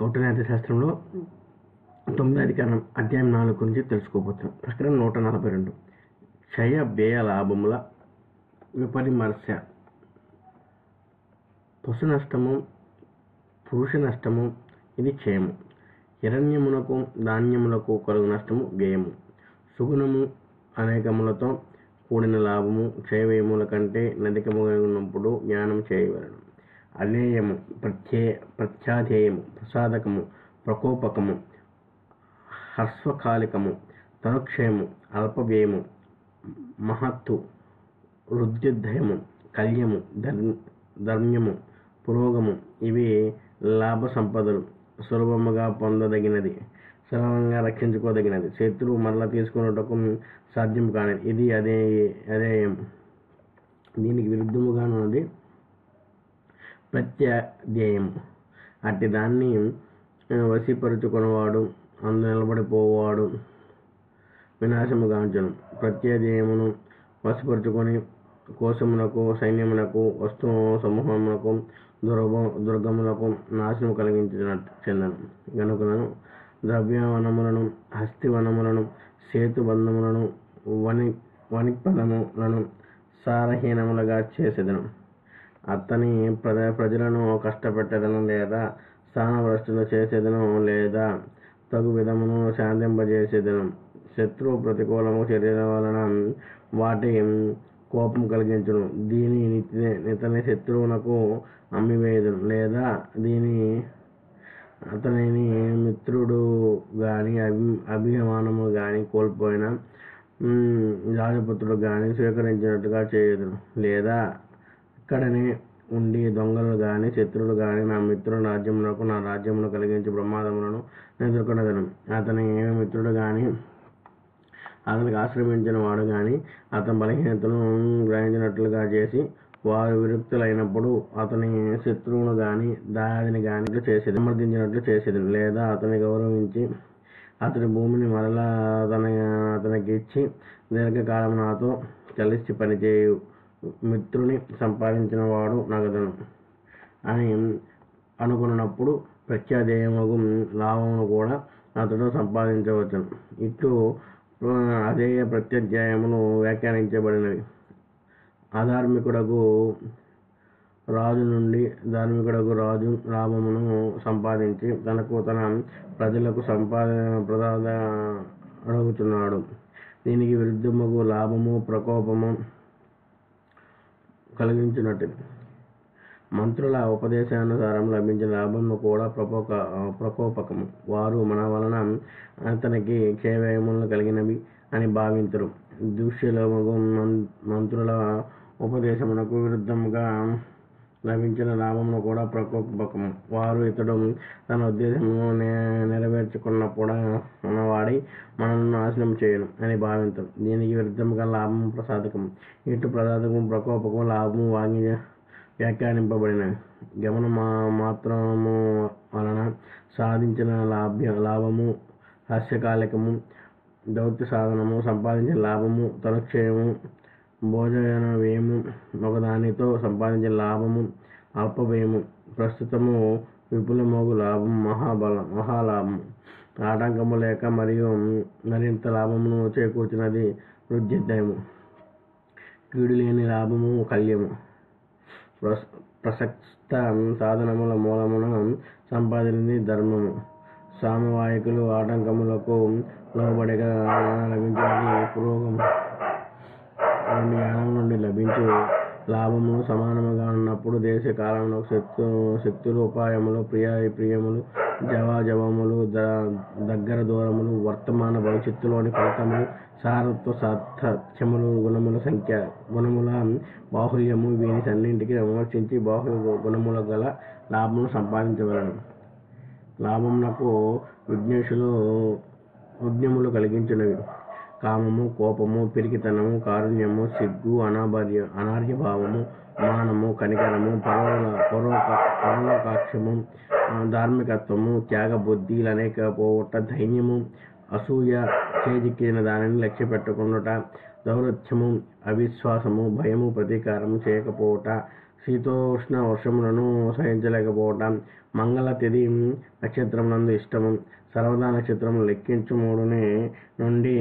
కౌటిల్య శాస్త్రంలో 9వ అధికరణం అధ్యాయం 4 గురించి తెలుసుకోబోతున్నాం. ప్రకరణం 142 క్షయ వ్యయ లాభముల విపరిమర్శ. పశు నష్టము, పురుష నష్టము, ఇది క్షయము. హిరణ్యమునకు ధాన్యములకు కలుగు నష్టము వ్యయము. సుగుణము అనేకములతో కూడిన లాభము క్షయవ్యయముల కంటే నధికముగా ఉన్నప్పుడు జ్ఞానం చేయవలెను. అలేయము, ప్రత్యాధేయము, ప్రసాదకము, ప్రకోపకము, హర్స్వకాలికము, తనుక్షయము, అల్పవ్యయము, మహత్తు, వృద్ధ్యుద్ధయము, కల్యము, ధర్మ్యము, పురోగము ఇవి లాభ సంపదలు. సులభముగా పొందదగినది, సులభంగా రక్షించుకోదగినది, శత్రువు మరల తీసుకున్నటకు సాధ్యం కానిది, ఇది అదేయం. దీనికి విరుద్ధముగానున్నది ప్రత్యధ్యేయము. అట్టి దాన్ని వశీపరుచుకున్నవాడు అందు నిలబడిపోవాడు వినాశము గాంచును. ప్రత్యధ్యేయమును వశపరుచుకొని కోశమునకు, సైన్యమునకు, వస్తు సమూహమునకు, దుర్గములకు నాశనము చెందను. గనుకను ద్రవ్యవనములను, హస్తివనములను, సేతుబంధములను, వణిక్పదములను సారహీనములుగా చేసేదను. అతని ప్రజలను కష్టపెట్టేదను, లేదా స్థానభ్రష్టులు చేసేదను, లేదా తగు విధమును శాంతింపజేసేదను. శత్రువు ప్రతికూలము చర్యల వలన వాటి కోపం కలిగించును. ఇతని శత్రువునకు అమ్మివేయుదును, లేదా అతనిని మిత్రుడు గాని అభిమానము గాని కోల్పోయిన రాజపుత్రుడు గాని స్వీకరించినట్టుగా చేయుదును. లేదా ఇక్కడనే ఉండి దొంగలు గాని శత్రువులు గాని నా మిత్రుని రాజ్యమునకు, నా రాజ్యమును కలిగించి ప్రమాదములను ఎదుర్కొనదను. అతని మిత్రుడు గాని అతనికి ఆశ్రమించిన వాడు గాని అతని బలహీనతను గ్రహించినట్లుగా చేసి వారు విరక్తులైనప్పుడు అతని శత్రువును గాని దాడిని గాని సమర్థించినట్లు చేసేది. లేదా అతని గౌరవించి అతని భూమిని మరలా అతనికి ఇచ్చి దీర్ఘకాలం నాతో కలిసి పనిచేయు మిత్రుని సంపాదించిన వాడు నగదును అని అనుకున్నప్పుడు ప్రత్యాధేయమగు లాభమును కూడా అతడు సంపాదించవచ్చును. ఇట్లు అధేయ ప్రత్యధ్యాయములు వ్యాఖ్యానించబడినవి. అధార్మికుడగు రాజు నుండి ధార్మికుడగు రాజు లాభమును సంపాదించి తనకు తన ప్రజలకు ప్రసాద అడుగుతున్నాడు. దీనికి విరుద్ధముగు లాభము ప్రకోపము కలిగించినట్టు. మంత్రుల ఉపదేశానుసారం లభించిన లాభము కూడా ప్రకోపకము. వారు మన వలన అతనికి క్షయవ్యయములు కలిగినవి అని భావింతురు. దూష్యులమగు మంత్రుల ఉపదేశమునకు విరుద్ధముగా లభించిన లాభమును కూడా ప్రకోపకము. వారు ఇతడు తన ఉద్దేశమును నెరవేర్చుకున్నప్పుడు మనవాడి మనల్ని నాశనం చేయను అని భావించరు. దీనికి విరుద్ధముగా లాభము ప్రసాదకము. ఇటు ప్రసాదకము, ప్రకోపకము, లాభము వ్యాఖ్యానింపబడినవి. గమన మాత్రము వలన సాధించిన లాభము, హాస్యకాలికము, దౌత్య సాధనము, సంపాదించిన లాభము, తనుక్షయము, భోజన వ్యయము, ఒకదానితో సంపాదించిన లాభము, అల్పవ్యయము, ప్రస్తుతము విపులమగు లాభము, మహాలాభము, ఆటంకము లేక మరియు మరింత లాభమును చేకూర్చినది వృద్ధ్యుద్ధయము, కీడు లేని లాభము, కల్యము, ప్రసక్త సాధనముల మూలమున సంపాదించినది ధర్మము, సామవాయికులు ఆటంకములకు లోబడిగా లభించినది పురోగము. రెండు యానం నుండి లభించు లాభములు సమానముగా ఉన్నప్పుడు దేశ కాలములు, శక్తులు, ఉపాయములు, ప్రియములు, జవాజవములు, దగ్గర దూరములు, వర్తమాన భవిష్యత్తులోని ఫలితములు, సారత్వ సాతథ్యములు, గుణముల బాహుల్యము వీనిసన్నింటికి విమర్శించి బాహుల్య గుణముల గల లాభమును సంపాదించవలెను. లాభమునకు విఘ్నములు కలిగించినవి కామము, కోపము, పిరికితనము, కారుణ్యము, సిగ్గు, అనార్యభావము, మానము, కనికరము, పరలోకాక్షము, ధార్మికత్వము, త్యాగబుద్ధి లనేకపోవుట, ధైర్యము, అసూయ, చేజిక్కిన దానిని లక్ష్య పెట్టుకున్నట, దౌరథ్యము, అవిశ్వాసము, భయము, ప్రతీకారము చేయకపోవుట, శీతోష్ణ వర్షములను సహించలేకపోవటం. మంగళ తిథి నక్షత్రం నందు ఇష్టము. సర్వదా నక్షత్రం లెక్కించు 3 నుండి